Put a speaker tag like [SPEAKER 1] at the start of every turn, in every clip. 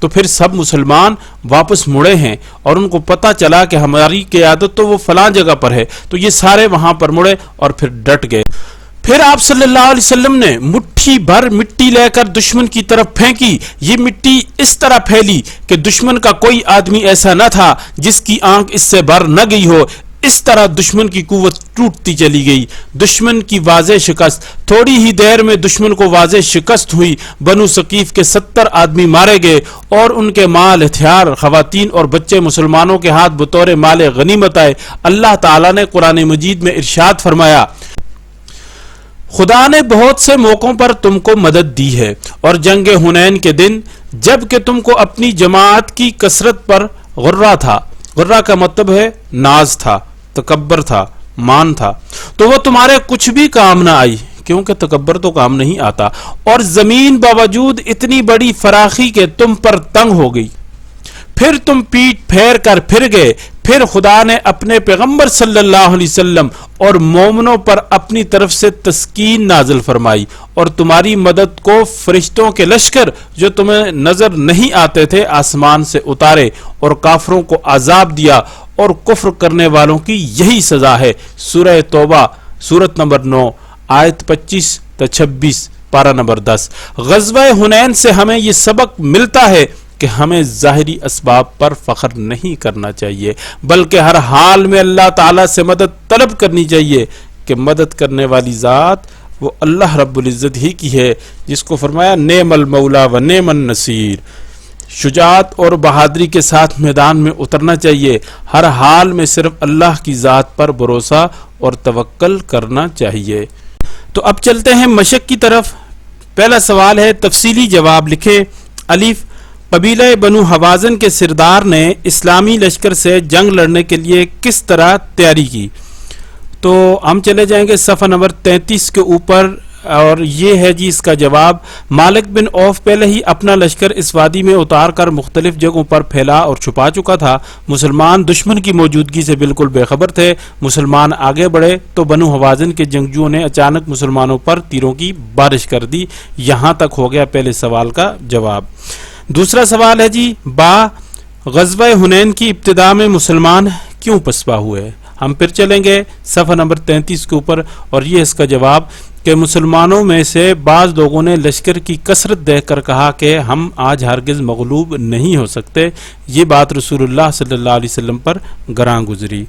[SPEAKER 1] تو پھر سب مسلمان واپس مڑے ہیں اور ان کو پتہ چلا کہ ہماری قیادت تو وہ فلاں جگہ پر ہے، تو یہ سارے وہاں پر مڑے اور پھر ڈٹ گئے۔ پھر آپ صلی اللہ علیہ وسلم نے مٹھی بھر مٹی لے کر دشمن کی طرف پھینکی، یہ مٹی اس طرح پھیلی کہ دشمن کا کوئی آدمی ایسا نہ تھا جس کی آنکھ اس سے بھر نہ گئی ہو۔ اس طرح دشمن کی قوت ٹوٹتی چلی گئی، دشمن کی واضح شکست، تھوڑی ہی دیر میں دشمن کو واضح شکست ہوئی، بنو ثقیف کے 70 آدمی مارے گئے اور ان کے مال، ہتھیار، خواتین اور بچے مسلمانوں کے ہاتھ بطور مال غنیمت آئے۔ اللہ تعالیٰ نے قرآن مجید میں ارشاد فرمایا، خدا نے بہت سے موقعوں پر تم کو مدد دی ہے، اور جنگ حنین کے دن جب کہ تم کو اپنی جماعت کی کثرت پر غرہ تھا، غرہ کا مطلب ہے ناز تھا، تکبر تھا، مان تھا، تو وہ تمہارے کچھ بھی کام نہ آئی، کیونکہ تکبر تو کام نہیں آتا، اور زمین باوجود اتنی بڑی فراخی کے تم پر تنگ ہو گئی، پھر تم پیٹ پھیر کر پھر گئے، پھر خدا نے اپنے پیغمبر صلی اللہ علیہ وسلم اور مومنوں پر اپنی طرف سے تسکین نازل فرمائی اور تمہاری مدد کو فرشتوں کے لشکر جو تمہیں نظر نہیں آتے تھے آسمان سے اتارے اور کافروں کو عذاب دیا، اور کفر کرنے والوں کی یہی سزا ہے۔ سورہ توبہ سورت نمبر 9 آیت 25 تا 26 پارہ نمبر 10۔ غزوہ حنین سے ہمیں یہ سبق ملتا ہے کہ ہمیں ظاہری اسباب پر فخر نہیں کرنا چاہیے، بلکہ ہر حال میں اللہ تعالیٰ سے مدد طلب کرنی چاہیے کہ مدد کرنے والی ذات وہ اللہ رب العزت ہی کی ہے، جس کو فرمایا نعم المولا و نعم النصیر۔ شجاعت اور بہادری کے ساتھ میدان میں اترنا چاہیے، ہر حال میں صرف اللہ کی ذات پر بھروسہ اور توکل کرنا چاہیے۔ تو اب چلتے ہیں مشق کی طرف۔ پہلا سوال ہے، تفصیلی جواب لکھیں۔ الف، قبیلہ بنو حوازن کے سردار نے اسلامی لشکر سے جنگ لڑنے کے لیے کس طرح تیاری کی؟ تو ہم چلے جائیں گے صفحہ نمبر 33 کے اوپر، اور یہ ہے جی اس کا جواب۔ مالک بن عوف پہلے ہی اپنا لشکر اس وادی میں اتار کر مختلف جگہوں پر پھیلا اور چھپا چکا تھا۔ مسلمان دشمن کی موجودگی سے بالکل بے خبر تھے۔ مسلمان آگے بڑھے تو بنو حوازن کے جنگجوؤں نے اچانک مسلمانوں پر تیروں کی بارش کر دی۔ یہاں تک ہو گیا پہلے سوال کا جواب۔ دوسرا سوال ہے جی، غزوہ حنین کی ابتدا میں مسلمان کیوں پسپا ہوئے؟ ہم پھر چلیں گے صفحہ نمبر 33 کے اوپر، اور یہ اس کا جواب کہ مسلمانوں میں سے بعض لوگوں نے لشکر کی کثرت دیکھ کر کہا کہ ہم آج ہرگز مغلوب نہیں ہو سکتے۔ یہ بات رسول اللہ صلی اللہ علیہ وسلم پر گراں گزری۔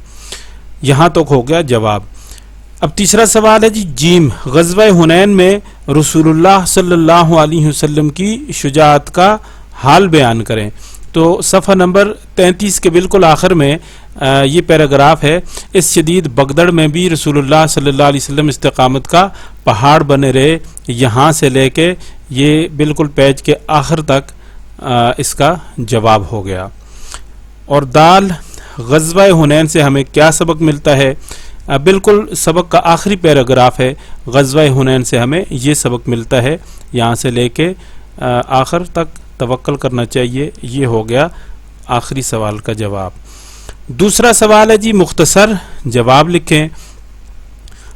[SPEAKER 1] یہاں تک ہو گیا جواب۔ اب تیسرا سوال ہے جی، جیم، غزوہ حنین میں رسول اللہ صلی اللہ علیہ وسلم کی شجاعت کا حال بیان کریں۔ تو صفحہ نمبر 33 کے بالکل آخر میں یہ پیراگراف ہے، اس شدید بگدڑ میں بھی رسول اللہ صلی اللہ علیہ وسلم استقامت کا پہاڑ بنے رہے۔ یہاں سے لے کے یہ بالکل پیج کے آخر تک اس کا جواب ہو گیا۔ اور دال، غزوہ حنین سے ہمیں کیا سبق ملتا ہے؟ بالکل سبق کا آخری پیراگراف ہے، غزوہ حنین سے ہمیں یہ سبق ملتا ہے، یہاں سے لے کے آخر تک توکل کرنا چاہیے۔ یہ ہو گیا آخری سوال کا جواب۔ دوسرا سوال ہے جی، مختصر جواب لکھیں۔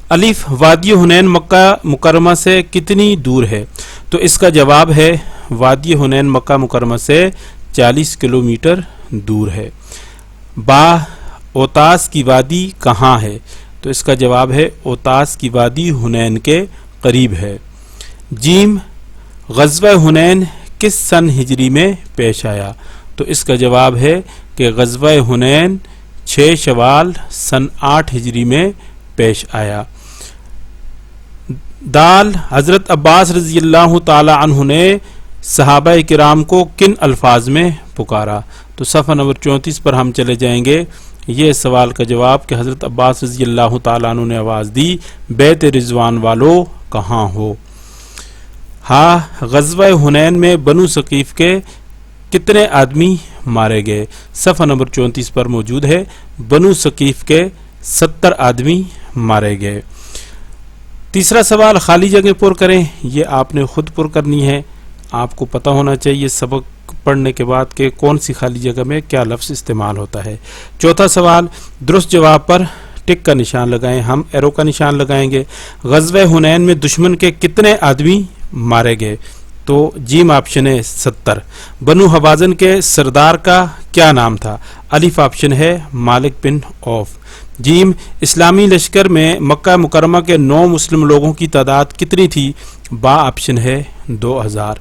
[SPEAKER 1] الف، وادی حنین مکہ مکرمہ سے کتنی دور ہے؟ تو اس کا جواب ہے وادی حنین مکہ مکرمہ سے 40 کلومیٹر دور ہے۔ با، اوتاس کی وادی کہاں ہے؟ تو اس کا جواب ہے اوتاس کی وادی حنین کے قریب ہے۔ جیم، غزوہ حنین کس سن ہجری میں پیش آیا؟ تو اس کا جواب ہے کہ غزوہ حنین 6 شوال سن 8 ہجری میں پیش آیا۔ دال، حضرت عباس رضی اللہ تعالی عنہ نے صحابہ کرام کو کن الفاظ میں پکارا؟ تو صفحہ نمبر 34 پر ہم چلے جائیں گے۔ یہ سوال کا جواب کہ حضرت عباس رضی اللہ تعالیٰ عنہ نے آواز دی، بیت رضوان والو کہاں ہو؟ ہاں، غزوہ حنین میں بنو ثقیف کے کتنے آدمی مارے گئے؟ صفحہ نمبر 34 پر موجود ہے، بنو ثقیف کے 70 آدمی مارے گئے۔ تیسرا سوال، خالی جگہ پر کریں، یہ آپ نے خود پر کرنی ہے۔ آپ کو پتہ ہونا چاہیے سبق پڑھنے کے بعد کہ کون سی خالی جگہ میں کیا لفظ استعمال ہوتا ہے۔ چوتھا سوال، درست جواب پر ٹک کا نشان لگائیں، ہم ایرو کا نشان لگائیں گے۔ غزوہ حنین میں دشمن کے کتنے آدمی مارے گئے؟ تو جیم آپشن ہے 70۔ بنو حوازن کے سردار کا کیا نام تھا؟ الف آپشن ہے مالک بن عوف۔ جیم اسلامی لشکر میں مکہ مکرمہ کے 9 مسلم لوگوں کی تعداد کتنی تھی؟ با آپشن ہے 2000۔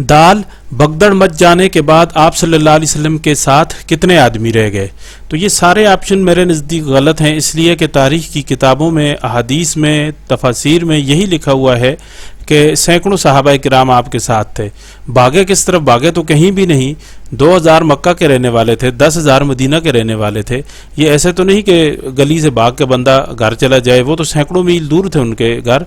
[SPEAKER 1] دال بگدڑ مچ جانے کے بعد آپ صلی اللہ علیہ وسلم کے ساتھ کتنے آدمی رہ گئے؟ تو یہ سارے آپشن میرے نزدیک غلط ہیں، اس لیے کہ تاریخ کی کتابوں میں، احادیث میں، تفاسیر میں یہی لکھا ہوا ہے کہ سینکڑوں صحابہ کرام آپ کے ساتھ تھے۔ بھاگے کس طرف بھاگے؟ تو کہیں بھی نہیں۔ 2000 مکہ کے رہنے والے تھے، 10,000 مدینہ کے رہنے والے تھے۔ یہ ایسے تو نہیں کہ گلی سے بھاگ کے بندہ گھر چلا جائے، وہ تو سینکڑوں میل دور تھے ان کے گھر۔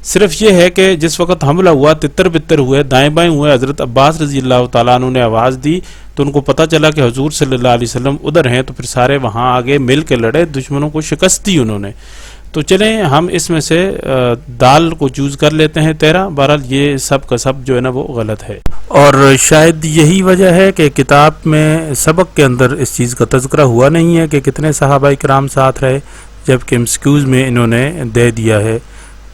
[SPEAKER 1] صرف یہ ہے کہ جس وقت حملہ ہوا، تتر بتر ہوئے، دائیں بائیں ہوئے، حضرت عباس رضی اللہ تعالیٰ عنہ نے آواز دی تو ان کو پتہ چلا کہ حضور صلی اللہ علیہ وسلم ادھر ہیں، تو پھر سارے وہاں آگے مل کے لڑے، دشمنوں کو شکست دی انہوں نے۔ تو چلیں ہم اس میں سے دال کو چوز کر لیتے ہیں 13۔ بہرحال یہ سب کا سب جو ہے نا وہ غلط ہے، اور شاید یہی وجہ ہے کہ کتاب میں سبق کے اندر اس چیز کا تذکرہ ہوا نہیں ہے کہ کتنے صحابہ کرام ساتھ رہے، جبکہ MCQs میں انہوں نے دے دیا ہے۔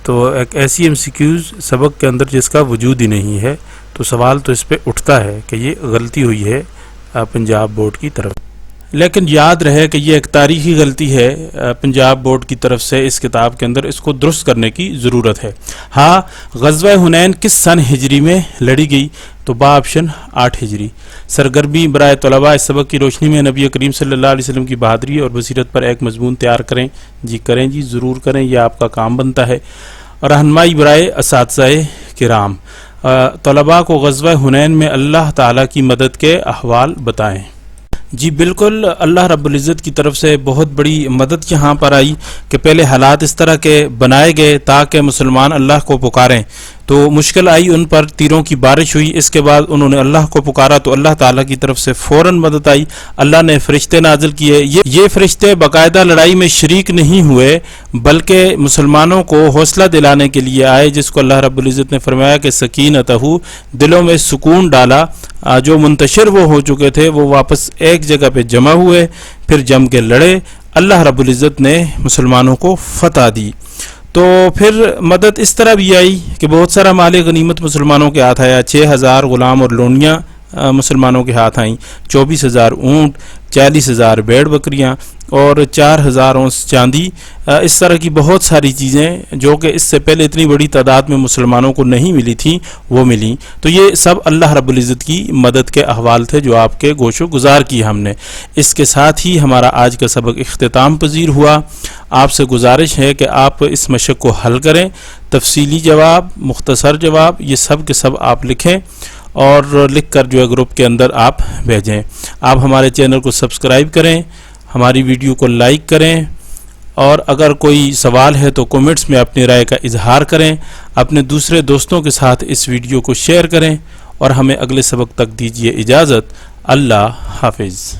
[SPEAKER 1] تو ایک ایسی MCQs سبق کے اندر جس کا وجود ہی نہیں ہے، تو سوال تو اس پہ اٹھتا ہے کہ یہ غلطی ہوئی ہے پنجاب بورڈ کی طرف۔ لیکن یاد رہے کہ یہ ایک تاریخی غلطی ہے پنجاب بورڈ کی طرف سے، اس کتاب کے اندر اس کو درست کرنے کی ضرورت ہے۔ ہاں، غزوہ حنین کس سن ہجری میں لڑی گئی؟ تو با آپشن 8 ہجری۔ سرگرمی برائے طلباء اس سبق کی روشنی میں نبی کریم صلی اللہ علیہ وسلم کی بہادری اور بصیرت پر ایک مضمون تیار کریں۔ جی کریں جی، ضرور کریں، یہ آپ کا کام بنتا ہے۔ رہنمائی برائے اساتذہ کرام، طلباء کو غزوہ حنین میں اللہ تعالیٰ کی مدد کے احوال بتائیں۔ جی بالکل، اللہ رب العزت کی طرف سے بہت بڑی مدد یہاں پر آئی کہ پہلے حالات اس طرح کے بنائے گئے تاکہ مسلمان اللہ کو پکاریں، تو مشکل آئی ان پر، تیروں کی بارش ہوئی، اس کے بعد انہوں نے اللہ کو پکارا تو اللہ تعالیٰ کی طرف سے فوراً مدد آئی، اللہ نے فرشتے نازل کیے۔ یہ فرشتے باقاعدہ لڑائی میں شریک نہیں ہوئے بلکہ مسلمانوں کو حوصلہ دلانے کے لیے آئے، جس کو اللہ رب العزت نے فرمایا کہ سکینتہ، دلوں میں سکون ڈالا۔ جو منتشر وہ ہو چکے تھے وہ واپس ایک جگہ پہ جمع ہوئے، پھر جم کے لڑے، اللہ رب العزت نے مسلمانوں کو فتح دی۔ تو پھر مدد اس طرح بھی آئی کہ بہت سارا مال غنیمت مسلمانوں کے ہاتھ آیا، 6,000 غلام اور لونیاں مسلمانوں کے ہاتھ آئیں، 24,000 اونٹ، 40,000 بیڑ بکریاں اور 4,000 اونس چاندی۔ اس طرح کی بہت ساری چیزیں جو کہ اس سے پہلے اتنی بڑی تعداد میں مسلمانوں کو نہیں ملی تھیں وہ ملیں۔ تو یہ سب اللہ رب العزت کی مدد کے احوال تھے جو آپ کے گوش و گزار کی ہم نے۔ اس کے ساتھ ہی ہمارا آج کا سبق اختتام پذیر ہوا۔ آپ سے گزارش ہے کہ آپ اس مشق کو حل کریں، تفصیلی جواب، مختصر جواب، یہ سب کے سب آپ لکھیں اور لکھ کر جو ہے گروپ کے اندر آپ بھیجیں۔ آپ ہمارے چینل کو سبسکرائب کریں، ہماری ویڈیو کو لائک کریں، اور اگر کوئی سوال ہے تو کومنٹس میں اپنی رائے کا اظہار کریں۔ اپنے دوسرے دوستوں کے ساتھ اس ویڈیو کو شیئر کریں، اور ہمیں اگلے سبق تک دیجیے اجازت۔ اللہ حافظ۔